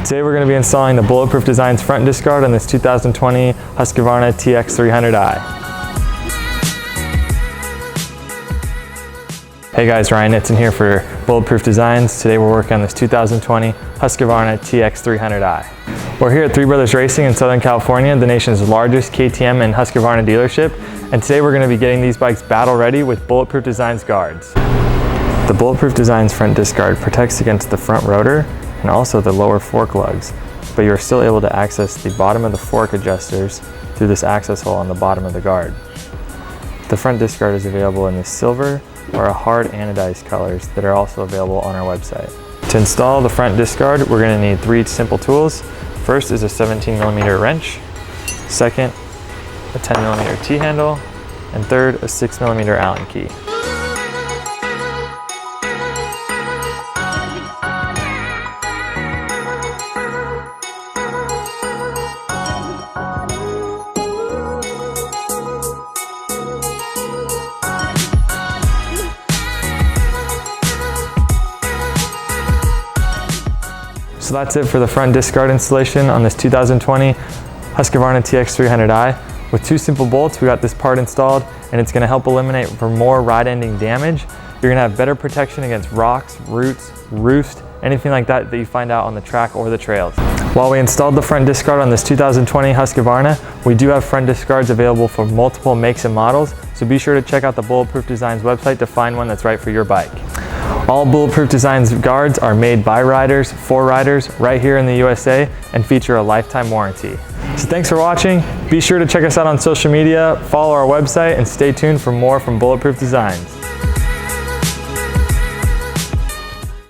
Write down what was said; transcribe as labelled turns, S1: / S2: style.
S1: Today we're going to be installing the Bulletproof Designs front disc guard on this 2020 Husqvarna TX300i. Hey guys, Ryan Nitzen here for Bulletproof Designs. Today we're working on this 2020 Husqvarna TX300i. We're here at Three Brothers Racing in Southern California, the nation's largest KTM and Husqvarna dealership. And today we're going to be getting these bikes battle ready with Bulletproof Designs guards. The Bulletproof Designs front disc guard protects against the front rotor and also the lower fork lugs, but you're still able to access the bottom of the fork adjusters through this access hole on the bottom of the guard. The front disc guard is available in the silver or a hard anodized colors that are also available on our website. To install the front disc guard, we're going to need three simple tools. First is a 17mm wrench, second a 10mm T-handle, and third a 6mm Allen key. So that's it for the front disc guard installation on this 2020 Husqvarna TX300i. With two simple bolts, we got this part installed, and it's going to help eliminate for more ride-ending damage. You're going to have better protection against rocks, roots, roofs, anything like that that you find out on the track or the trails. While we installed the front disc guard on this 2020 Husqvarna, we do have front disc guards available for multiple makes and models, so be sure to check out the Bulletproof Designs website to find one that's right for your bike. All Bulletproof Designs guards are made by riders, for riders, right here in the USA, and feature a lifetime warranty. So thanks for watching. Be sure to check us out on social media, follow our website, and stay tuned for more from Bulletproof Designs.